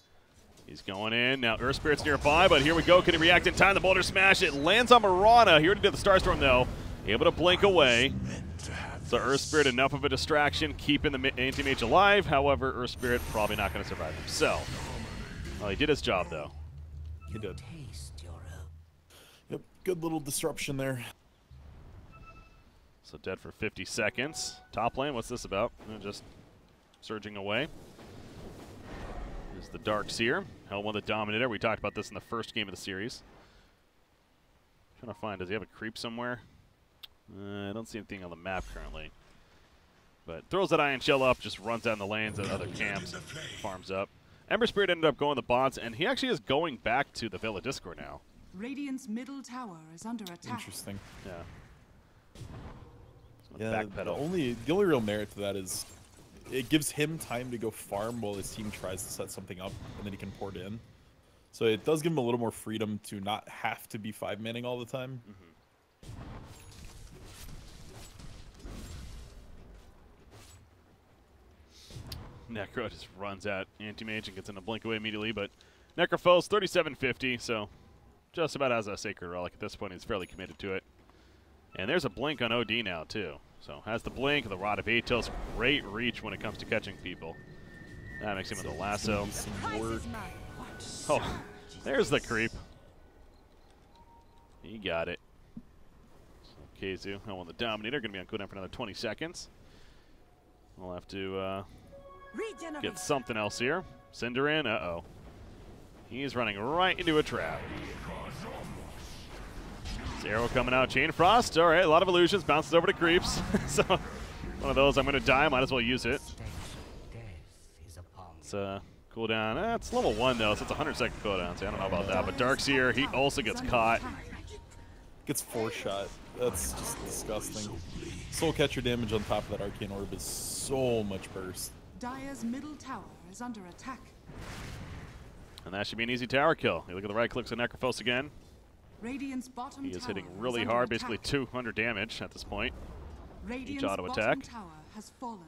[SPEAKER 1] he's going in. Now, Earth Spirit's nearby, but here we go. Can he react in time? The Boulder Smash. It lands on Mirana. He already did the Starstorm, though. Able to blink away. So Earth Spirit, enough of a distraction, keeping the Anti-Mage alive. However, Earth Spirit probably not going to survive himself. Well, he did his job, though.
[SPEAKER 5] He did. Yep, good little disruption there.
[SPEAKER 1] So dead for 50 seconds. Top lane, what's this about? Just surging away. Is the Darkseer. Hell won the Dominator. We talked about this in the first game of the series. Trying to find, does he have a creep somewhere? I don't see anything on the map currently. But throws that Iron Shell up, just runs down the lanes at other camps, farms up. Ember Spirit ended up going the bots, and he actually is going back to the Villa Discord now.
[SPEAKER 3] Radiant's middle tower is under attack.
[SPEAKER 5] Interesting.
[SPEAKER 1] Yeah.
[SPEAKER 5] Yeah, the only real merit to that is it gives him time to go farm while his team tries to set something up, and then he can port in. So it does give him a little more freedom to not have to be 5-manning all the time.
[SPEAKER 1] Necro just runs at Anti-Mage and gets in a blink away immediately, but Necrophos 3750, so just about as a Sacred Relic at this point. He's fairly committed to it. And there's a blink on OD now, too. So has the blink, the Rod of Atos, great reach when it comes to catching people. That makes him with a lasso. Oh, there's the creep. He got it. So Keizu, I want the Dominator, going to be on cooldown for another 20 seconds. We'll have to get something else here. Cinder in, uh-oh. He's running right into a trap. Arrow coming out, Chain Frost. All right, a lot of illusions, bounces over to creeps. So One of those, I'm going to die. Might as well use it. It's cooldown. It's level 1 though, so it's a 100-second cooldown. So I don't know about that. But Darkseer, he also gets caught.
[SPEAKER 5] Gets 4-shot. That's just disgusting. Soul Catcher damage on top of that Arcane Orb is so much burst.
[SPEAKER 3] Dire's middle tower is under attack.
[SPEAKER 1] And that should be an easy tower kill. You look at the right clicks of Necrophos again.
[SPEAKER 3] Radiant's bottom
[SPEAKER 1] He is
[SPEAKER 3] tower
[SPEAKER 1] hitting
[SPEAKER 3] is
[SPEAKER 1] really
[SPEAKER 3] under
[SPEAKER 1] hard,
[SPEAKER 3] attack.
[SPEAKER 1] basically 200 damage at this point.
[SPEAKER 3] Radiant's
[SPEAKER 1] auto
[SPEAKER 3] bottom
[SPEAKER 1] attack.
[SPEAKER 3] tower has fallen.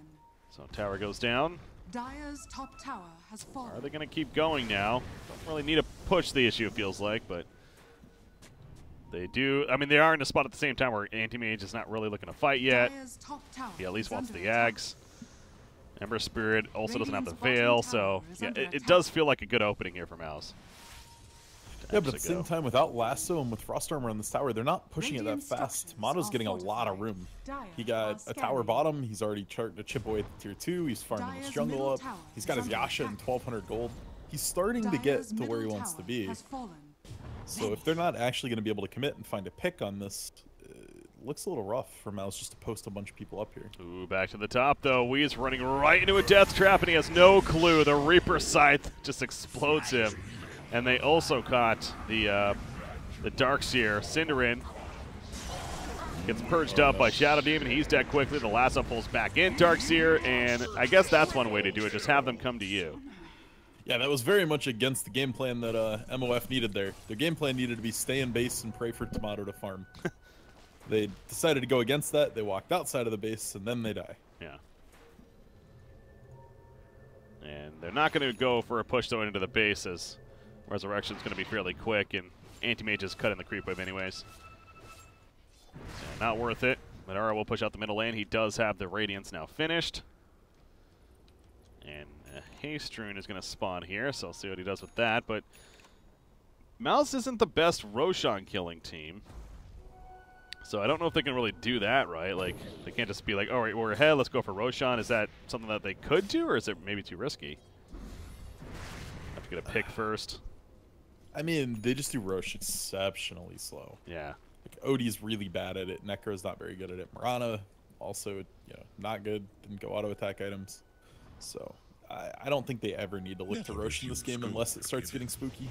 [SPEAKER 1] So tower goes down.
[SPEAKER 3] Dire's top tower has fallen.
[SPEAKER 1] Are they going to keep going now? Don't really need to push the issue, it feels like, but they do. I mean, they are in a spot at the same time where Anti-Mage is not really looking to fight yet.
[SPEAKER 3] Dire's top tower
[SPEAKER 1] He at least
[SPEAKER 3] is
[SPEAKER 1] wants
[SPEAKER 3] under
[SPEAKER 1] the
[SPEAKER 3] attack.
[SPEAKER 1] Ags. Ember Spirit also doesn't have the
[SPEAKER 3] Radiant's bottom
[SPEAKER 1] Veil,
[SPEAKER 3] tower
[SPEAKER 1] so
[SPEAKER 3] is
[SPEAKER 1] yeah,
[SPEAKER 3] under
[SPEAKER 1] it
[SPEAKER 3] attack.
[SPEAKER 1] does feel like a good opening here for Mouse.
[SPEAKER 5] Yeah, but at the same time, without Lasso and with Frost Armor on this tower, they're not pushing it that
[SPEAKER 3] Radiant
[SPEAKER 5] fast.
[SPEAKER 3] structures
[SPEAKER 5] Mono's
[SPEAKER 3] are
[SPEAKER 5] getting a lot of
[SPEAKER 3] fortified.
[SPEAKER 5] room.
[SPEAKER 3] Dire
[SPEAKER 5] He got
[SPEAKER 3] are
[SPEAKER 5] a tower
[SPEAKER 3] scanning.
[SPEAKER 5] bottom. He's already charged to chip away at tier 2. He's farming his
[SPEAKER 3] Dire's
[SPEAKER 5] jungle
[SPEAKER 3] middle
[SPEAKER 5] up.
[SPEAKER 3] tower
[SPEAKER 5] He's got
[SPEAKER 3] is
[SPEAKER 5] his
[SPEAKER 3] under
[SPEAKER 5] Yasha and
[SPEAKER 3] attack.
[SPEAKER 5] 1,200 gold. He's starting to get
[SPEAKER 3] Dire's
[SPEAKER 5] to where he
[SPEAKER 3] middle
[SPEAKER 5] wants to
[SPEAKER 3] tower
[SPEAKER 5] be.
[SPEAKER 3] has fallen.
[SPEAKER 5] So if they're not actually going to be able to commit and find a pick on this, it looks a little rough for Mouse just to post a bunch of people up here.
[SPEAKER 1] Ooh, back to the top, though. Wee's running right into a death trap, and he has no clue. The Reaper Scythe just explodes him. And they also caught the Darkseer. Cinderin gets purged up by Shadow Demon. He's dead quickly. The Lasso pulls back in Darkseer, and I guess that's one way to do it. Just have them come to you.
[SPEAKER 5] Yeah, that was very much against the game plan that MoF needed there. Their game plan needed to be stay in base and pray for Tomato to farm. They decided to go against that. They walked outside of the base, and then they die.
[SPEAKER 1] Yeah. And they're not going to go for a push zone into the base, as Resurrection's going to be fairly quick, and Anti-Mage is cutting the creep wave anyways. So not worth it. Madara will push out the middle lane. He does have the Radiance now finished. And Haste Rune is going to spawn here, so we'll see what he does with that. But Mouse isn't the best Roshan killing team. So I don't know if they can really do that, right? Like, they can't just be like, all right, we're ahead, let's go for Roshan. Is that something that they could do, or is it maybe too risky? Have to get a pick first.
[SPEAKER 5] I mean, they just do Rosh exceptionally slow.
[SPEAKER 1] Yeah.
[SPEAKER 5] Like, Odie's really bad at it. Necro's not very good at it. Mirana, also, not good. Didn't go auto attack items. So, I don't think they ever need to look to Rosh in this game unless it starts getting spooky.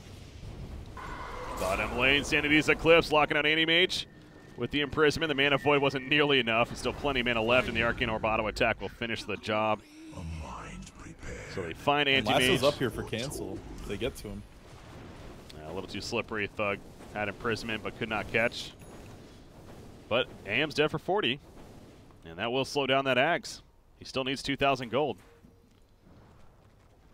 [SPEAKER 1] Bottom lane, Sanity's Eclipse, locking out Anti-Mage. With the Imprisonment, the Mana Void wasn't nearly enough. There's still plenty of mana left, and the Arcane Orb auto attack will finish the job. So they find Anti-Mage.
[SPEAKER 5] Lasso's up here for cancel if they get to him.
[SPEAKER 1] A little too slippery. Thug had Imprisonment, but could not catch. But AM's dead for 40, and that will slow down that Ags. He still needs 2,000 gold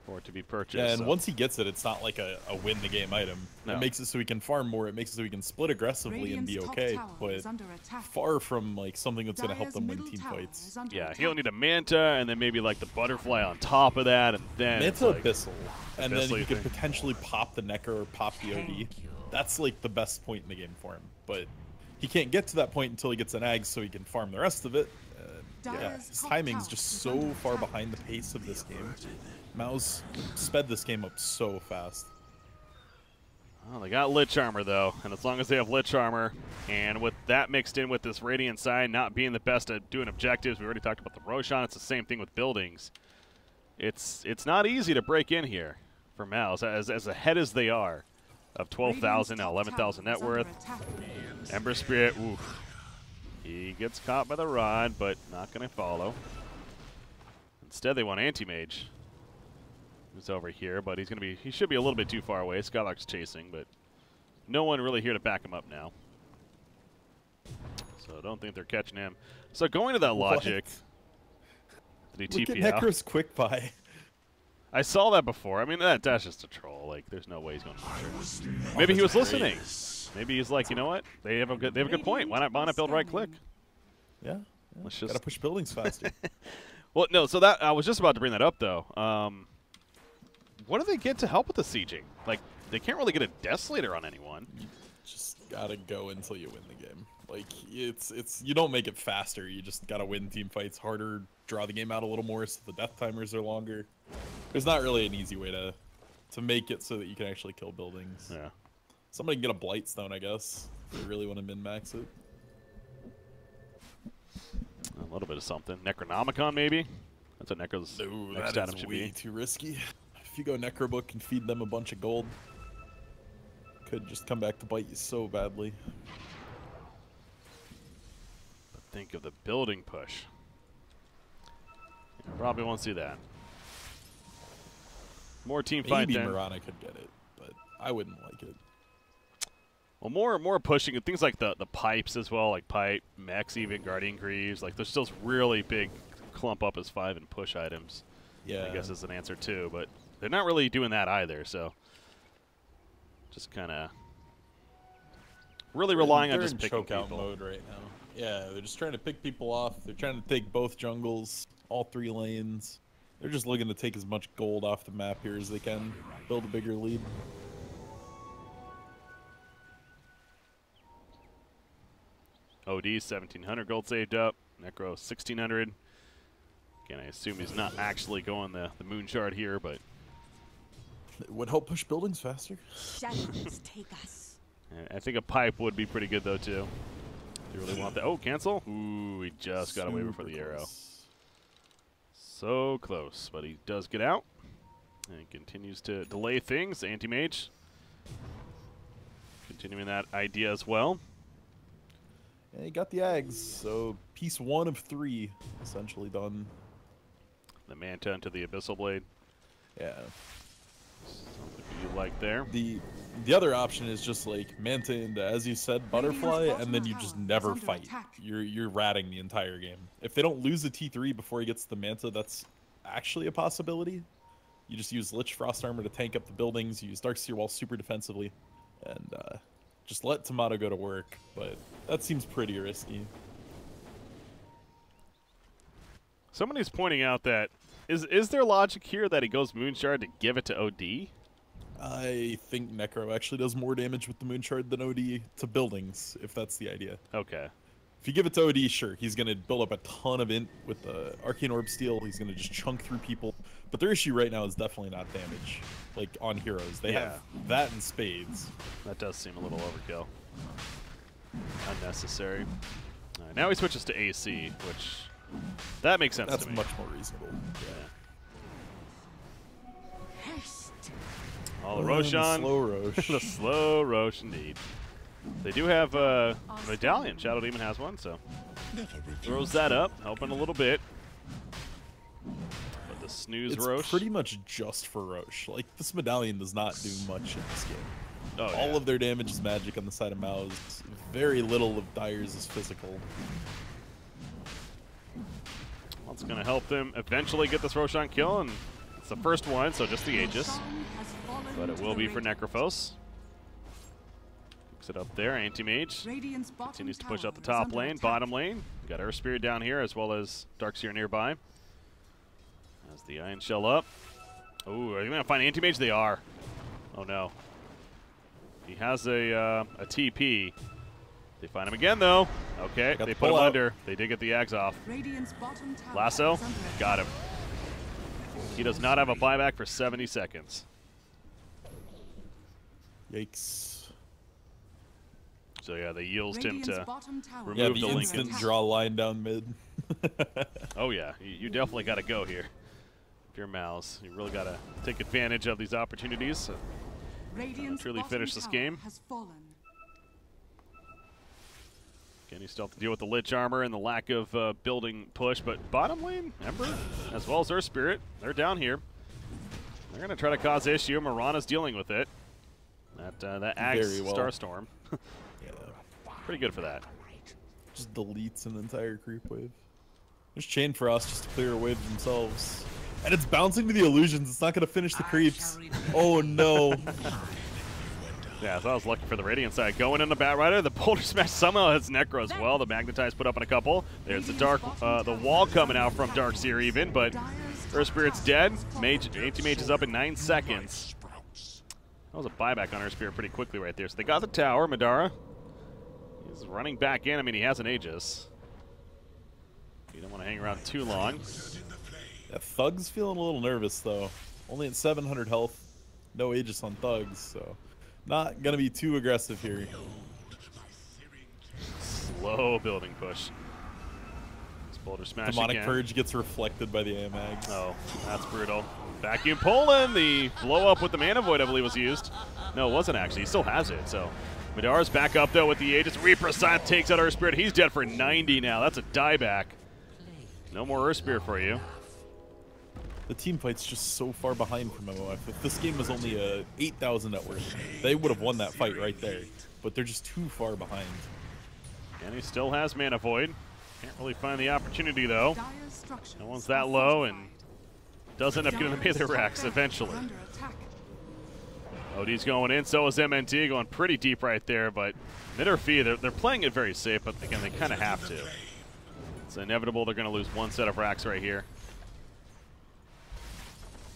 [SPEAKER 1] for it to be purchased.
[SPEAKER 5] Yeah, and
[SPEAKER 1] so.
[SPEAKER 5] once he gets it, it's not like a win-the-game item.
[SPEAKER 1] No.
[SPEAKER 5] It makes it so he can farm more. It makes it so he can split aggressively and be
[SPEAKER 3] Radiant's top
[SPEAKER 5] okay,
[SPEAKER 3] tower
[SPEAKER 5] but
[SPEAKER 3] is under attack.
[SPEAKER 5] far from like something that's going to help
[SPEAKER 3] Dire's
[SPEAKER 5] them win
[SPEAKER 3] middle
[SPEAKER 5] team
[SPEAKER 3] tower
[SPEAKER 5] fights.
[SPEAKER 3] is under
[SPEAKER 1] Yeah,
[SPEAKER 3] attack.
[SPEAKER 1] he'll need a Manta, and then maybe like the Butterfly on top of that, and then it's
[SPEAKER 5] Manta
[SPEAKER 1] like,
[SPEAKER 5] Abyssal, and then
[SPEAKER 1] Abyssal,
[SPEAKER 5] he could
[SPEAKER 1] you think?
[SPEAKER 5] potentially pop the Necro or pop the OD. That's like the best point in the game for him, but he can't get to that point until he gets an Ag so he can farm the rest of it. Yeah,
[SPEAKER 3] Dire's
[SPEAKER 5] his
[SPEAKER 3] top
[SPEAKER 5] timing's
[SPEAKER 3] tower
[SPEAKER 5] just
[SPEAKER 3] is
[SPEAKER 5] so
[SPEAKER 3] under
[SPEAKER 5] far
[SPEAKER 3] attack.
[SPEAKER 5] behind the pace of this game. Mouse sped this game up so fast.
[SPEAKER 1] Well, they got Lich Armor, though, and as long as they have Lich Armor, and with that mixed in with this Radiant side not being the best at doing objectives, we already talked about the Roshan, it's the same thing with buildings. It's not easy to break in here for Mouse, as ahead as they are of 12,000, now 11,000 net worth. Ember Spirit, oof. He gets caught by the rod, but not going to follow. Instead, they want Anti-Mage, who's over here, but he should be a little bit too far away. Skylark's chasing, but no one really here to back him up now. So I don't think they're catching him. So going to that logic, did he
[SPEAKER 5] Look
[SPEAKER 1] TP
[SPEAKER 5] at
[SPEAKER 1] out?
[SPEAKER 5] Necro's quick buy.
[SPEAKER 1] I saw that before. I mean, that's just a troll. Like, there's no way he's going to do it. Maybe he was listening. Maybe he's like, you know what? They have a good point. Why not build right click?
[SPEAKER 5] Yeah,
[SPEAKER 1] Let's just
[SPEAKER 5] gotta push buildings faster.
[SPEAKER 1] Well, no. So that I was just about to bring that up, though. What do they get to help with the sieging? Like, they can't really get a Desolator on anyone.
[SPEAKER 5] Just gotta go until you win the game. Like, it's you don't make it faster. You just gotta win team fights harder, draw the game out a little more so the death timers are longer. There's not really an easy way to make it so that you can actually kill buildings.
[SPEAKER 1] Yeah.
[SPEAKER 5] Somebody can get a Blight Stone, I guess, if you really want to min-max it.
[SPEAKER 1] A little bit of something. Necronomicon, maybe? That's what Necro's
[SPEAKER 5] Ooh,
[SPEAKER 1] next
[SPEAKER 5] that
[SPEAKER 1] item
[SPEAKER 5] is
[SPEAKER 1] should
[SPEAKER 5] way
[SPEAKER 1] be.
[SPEAKER 5] too risky. If you go Necrobook and feed them a bunch of gold, could just come back to bite you so badly.
[SPEAKER 1] But think of the building push. You probably won't see that. More team fight
[SPEAKER 5] Maybe
[SPEAKER 1] then.
[SPEAKER 5] Mirana could get it, but I wouldn't like it.
[SPEAKER 1] Well, more pushing and things like the pipes as well, like pipe, mechs, even Guardian Greaves. Like there's still really big clump up as 5 and push items.
[SPEAKER 5] Yeah,
[SPEAKER 1] I guess is an answer too, but they're not really doing that either. So just kind of really relying on
[SPEAKER 5] they're
[SPEAKER 1] just
[SPEAKER 5] in
[SPEAKER 1] picking
[SPEAKER 5] chokeout
[SPEAKER 1] people.
[SPEAKER 5] mode right now. Yeah, they're just trying to pick people off. They're trying to take both jungles, all 3 lanes. They're just looking to take as much gold off the map here as they can, build a bigger lead.
[SPEAKER 1] OD 1,700 gold saved up. Necro 1,600. Again, I assume he's not actually going the moon shard here, but
[SPEAKER 5] It would help push buildings faster.
[SPEAKER 4] Shadows take us.
[SPEAKER 1] I think a pipe would be pretty good though too. Do you really want that? Oh, cancel! Ooh, he just got away before
[SPEAKER 5] Super
[SPEAKER 1] the arrow.
[SPEAKER 5] close.
[SPEAKER 1] So close, but he does get out. And he continues to delay things. Anti-mage. Continuing that idea as well.
[SPEAKER 5] Yeah, he got the Ags, so piece 1 of 3 essentially done.
[SPEAKER 1] The Manta into the Abyssal Blade.
[SPEAKER 5] Yeah.
[SPEAKER 1] Something you like there.
[SPEAKER 5] The other option is just like Manta into, as you said, Butterfly, and then you just never fight. You're ratting the entire game. If they don't lose a T3 before he gets the Manta, that's actually a possibility. You just use Lich Frost Armor to tank up the buildings, you use Darkseer Wall super defensively, and just let Tomato go to work, but that seems pretty risky.
[SPEAKER 1] Somebody's pointing out that is there logic here that he goes Moonshard to give it to OD?
[SPEAKER 5] I think Necro actually does more damage with the Moonshard than OD to buildings, if that's the idea.
[SPEAKER 1] Okay.
[SPEAKER 5] If you give it to OD, sure, he's going to build up a ton of int with the Arcane Orb Steel. He's going to just chunk through people. But their issue right now is definitely not damage, like on heroes. They have that in spades.
[SPEAKER 1] That does seem a little overkill. Unnecessary. Now he switches to AC, which that makes sense
[SPEAKER 5] That's
[SPEAKER 1] to me.
[SPEAKER 5] much more reasonable.
[SPEAKER 1] All the
[SPEAKER 5] The
[SPEAKER 1] Roshan.
[SPEAKER 5] slow Rosh.
[SPEAKER 1] The slow Rosh, indeed. They do have a medallion. Shadow Demon has one, so throws that up, helping a little bit. But the snooze
[SPEAKER 5] It's
[SPEAKER 1] Rosh.
[SPEAKER 5] pretty much just for Rosh. Like, this medallion does not do much in this game.
[SPEAKER 1] Oh,
[SPEAKER 5] All of their damage is magic on the side of Mouz. Very little of Dyer's is physical.
[SPEAKER 1] Well, it's going to help them eventually get this Roshan kill, and it's the first one, so just the Aegis. But it will be for Necrophos. Picks it up there, Anti-Mage. Continues to push out the top lane, bottom lane. Got Earth Spirit down here, as well as Darkseer nearby. Has the Iron Shell up. Oh, are they going to find Anti-Mage? They are. Oh, no. He has a TP. They find him again, though. Okay, they put him under. They did get the Ags off. Lasso, got him. He does not have a buyback for 70 seconds.
[SPEAKER 5] Yikes.
[SPEAKER 1] So yeah, they used him to remove
[SPEAKER 5] Yeah,
[SPEAKER 1] the
[SPEAKER 5] the
[SPEAKER 1] Lincoln.
[SPEAKER 5] instant draw line down mid.
[SPEAKER 1] Oh yeah, you definitely got to go here. If you're Mouse, you really got to take advantage of these opportunities and truly finish this game. Again, you still have to deal with the Lich armor and the lack of building push, but bottom lane, Ember, as well as Earth Spirit, they're down here. They're going to try to cause issue. Mirana's dealing with it. That Axe Starstorm.
[SPEAKER 5] Yeah.
[SPEAKER 1] Pretty good for that.
[SPEAKER 5] Just deletes an entire creep wave. There's Chain Frost just to clear a wave themselves. And it's bouncing to the illusions. It's not going to finish the creeps. Oh, no.
[SPEAKER 1] Yeah, so I was lucky for the Radiant side. Going in the Batrider, the Boulder Smash somehow has Necro as well. The Magnetize put up on a couple. There's the wall coming out from Darkseer even, but Earth Spirit's dead. Anti-Mage is up in 9 seconds. That was a buyback on Earth Spirit pretty quickly right there. So they got the tower. Madara is running back in. I mean, he has an Aegis. You don't want to hang around too long.
[SPEAKER 5] Yeah, Thug's feeling a little nervous, though. Only at 700 health. No Aegis on Thugs, so not going to be too aggressive here.
[SPEAKER 1] Slow building push. This Boulder smash
[SPEAKER 5] Demonic
[SPEAKER 1] again.
[SPEAKER 5] Purge gets reflected by the AMAGs.
[SPEAKER 1] Oh, that's brutal. Vacuum Poland, the blow up with the Mana Void, I believe, was used. No, it wasn't actually. He still has it, so. Midar's back up, though, with the Aegis. Reaper Scythe takes out Earth Spirit. He's dead for 90 now. That's a dieback. No more Earth Spirit for you.
[SPEAKER 5] The team fight's just so far behind from MoF. If this game was only a 8,000 net worth, they would have won that fight right there. But they're just too far behind.
[SPEAKER 1] And he still has Mana Void. Can't really find the opportunity, though.
[SPEAKER 3] Dire's structures
[SPEAKER 1] No one's
[SPEAKER 3] are
[SPEAKER 1] that low, and
[SPEAKER 3] fortified.
[SPEAKER 1] does end up getting the
[SPEAKER 3] Dire's
[SPEAKER 1] Melee
[SPEAKER 3] top
[SPEAKER 1] Racks
[SPEAKER 3] barracks
[SPEAKER 1] eventually.
[SPEAKER 3] is under attack.
[SPEAKER 1] OD's going in, so is MNT, going pretty deep right there, but MidOrFeed, they're playing it very safe, but again, they kind of have to. It's inevitable they're going to lose one set of racks right here.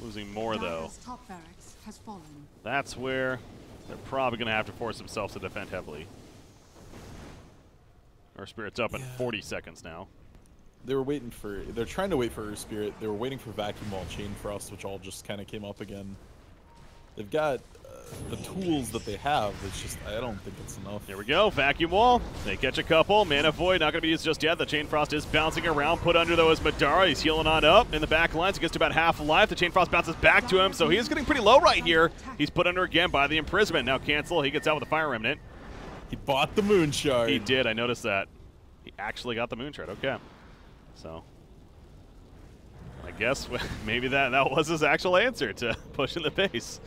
[SPEAKER 1] Losing more, though.
[SPEAKER 3] Dire's top barracks has fallen.
[SPEAKER 1] That's where they're probably going to have to force themselves to defend heavily. Our Spirit's up in 40 seconds now.
[SPEAKER 5] They were waiting for, they're trying to wait for Earth Spirit. They were waiting for Vacuum Wall, Chain Frost, which all just kind of came up again. They've got the tools that they have. It's just, I don't think it's enough.
[SPEAKER 1] Here we go, Vacuum Wall. They catch a couple. Mana Void not going to be used just yet. The Chain Frost is bouncing around. Put under, though, is Madara. He's healing on up in the back lines. He gets to about half life. The Chain Frost bounces back to him, so he is getting pretty low right here. He's put under again by the Imprisonment. Now Cancel. He gets out with a Fire Remnant.
[SPEAKER 5] He bought the Moon Shard.
[SPEAKER 1] He did. I noticed that. He actually got the Moon Shard. Okay. So I guess maybe that was his actual answer to pushing the base.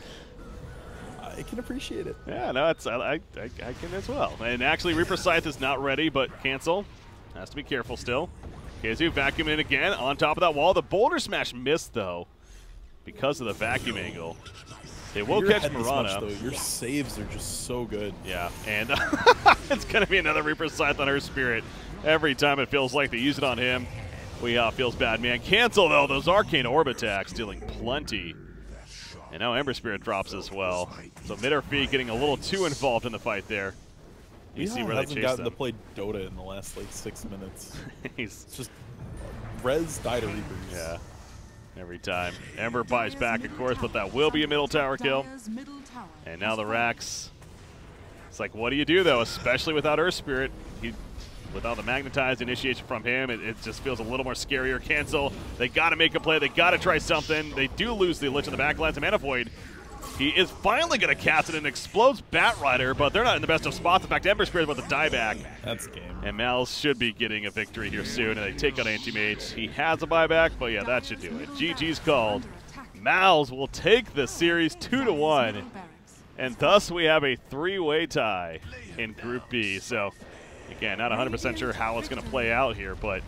[SPEAKER 5] I can appreciate it.
[SPEAKER 1] Yeah, no, it's I can as well. And actually, Reaper Scythe is not ready, but Cancel has to be careful still. KZU vacuum in again on top of that wall. The Boulder Smash missed though because of the vacuum angle. They will
[SPEAKER 5] Your
[SPEAKER 1] catch
[SPEAKER 5] head this
[SPEAKER 1] Mirana.
[SPEAKER 5] much, though. Your saves are just so good.
[SPEAKER 1] Yeah, and it's going to be another Reaper Scythe on her Spirit. Every time it feels like they use it on him, feels bad, man. Cancel, though, those Arcane Orb attacks, dealing plenty. And now Ember Spirit drops as well. So MidOrFeed getting a little too involved in the fight there. You see where they
[SPEAKER 5] hasn't
[SPEAKER 1] chase
[SPEAKER 5] gotten
[SPEAKER 1] them.
[SPEAKER 5] to play Dota in the last, like, 6 minutes.
[SPEAKER 1] He's
[SPEAKER 5] It's just Res die to Reapers.
[SPEAKER 1] yeah, every time. Ember buys back, of course, but that will be a middle tower kill.
[SPEAKER 3] Dire's middle tower
[SPEAKER 1] And now
[SPEAKER 3] has
[SPEAKER 1] the
[SPEAKER 3] fallen.
[SPEAKER 1] racks. It's like, what do you do, though, especially without Earth Spirit? Without the magnetized initiation from him, it just feels a little more scarier. Cancel. They got to make a play. They got to try something. They do lose the Lich in the backlines to Mana Void. He is finally going to cast it and explodes Bat Rider, but they're not in the best of spots. In fact, Ember Spirit with the dieback.
[SPEAKER 5] That's game.
[SPEAKER 1] And Mal's should be getting a victory here soon, and they take out Anti-Mage. He has a buyback, but yeah, that should do it. GG's called. Mal's will take the series 2-1, and thus we have a three-way tie in Group B. So, again, not 100% sure how it's going to play out here, but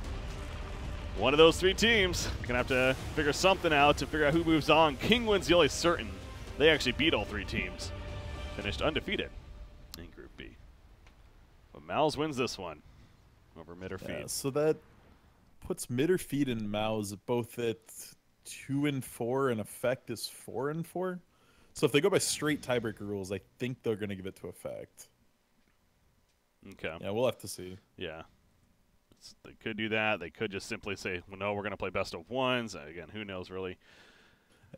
[SPEAKER 1] one of those three teams going to have to figure something out to figure out who moves on. King wins the only certain. They actually beat all three teams. Finished undefeated in Group B. But Mal's wins this one over MidOrFeed.
[SPEAKER 5] Yeah, so that puts MidOrFeed and mouz both at 2-4, and Effect is 4-4. So if they go by straight tiebreaker rules, I think they're going to give it to Effect.
[SPEAKER 1] Okay.
[SPEAKER 5] Yeah, we'll have to see.
[SPEAKER 1] Yeah. They could do that. They could just simply say, well, no, we're going to play best of ones. Again, who knows, really.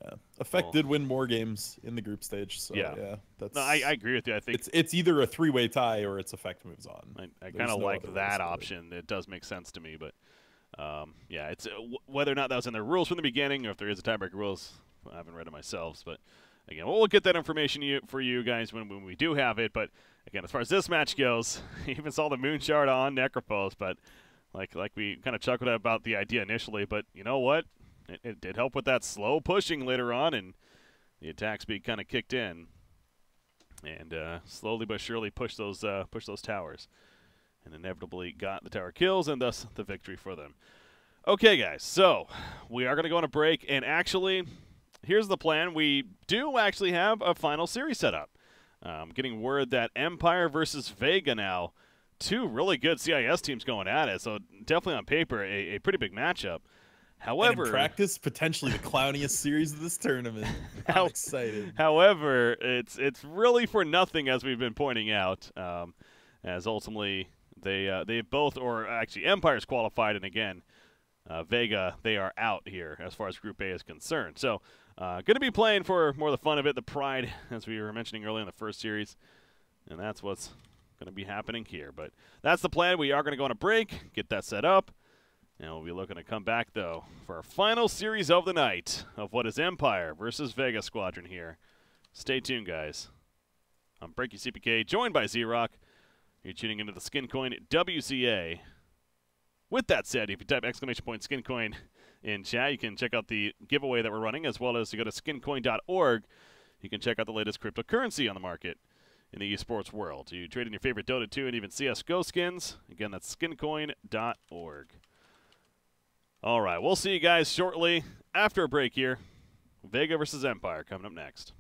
[SPEAKER 5] Yeah. Effect did win more games in the group stage, so yeah, that's.
[SPEAKER 1] No, I agree with you. I think
[SPEAKER 5] it's either a three-way tie or it's Effect moves on.
[SPEAKER 1] I kind of like that option. It does make sense to me, but yeah, it's whether or not that was in their rules from the beginning, or if there is a tiebreaker rules. I haven't read it myself, but again, we'll get that information for you guys when we do have it. But again, as far as this match goes, even saw the Moon Shard on Necrophos, but like we kind of chuckled about the idea initially, but you know what? It did help with that slow pushing later on, and the attack speed kind of kicked in, and slowly but surely pushed those towers, and inevitably got the tower kills, and thus the victory for them. Okay, guys, so we are going to go on a break, and actually, here's the plan. We do actually have a final series set up. Getting word that Empire versus Vega now, two really good CIS teams going at it, so definitely on paper a pretty big matchup. However,
[SPEAKER 5] and in practice, potentially the clowniest series of this tournament. I'm excited.
[SPEAKER 1] However, it's really for nothing, as we've been pointing out, as ultimately they both, or actually Empire's qualified, and again, Vega, they are out here as far as Group A is concerned. So, going to be playing for more of the fun of it, the pride, as we were mentioning earlier in the first series, and that's what's going to be happening here. But that's the plan. We are going to go on a break, get that set up, And we'll be looking to come back, though, for our final series of the night of what is Empire versus Vega Squadron here. Stay tuned, guys. I'm BreakyCPK, joined by ZrRock. You're tuning into the SkinCoin WCA. With that said, if you type !SkinCoin in chat, you can check out the giveaway that we're running, as well as you go to skincoin.org. You can check out the latest cryptocurrency on the market in the esports world. You trade in your favorite Dota 2 and even CSGO skins. Again, that's skincoin.org. All right, we'll see you guys shortly after a break here. Vega versus Empire coming up next.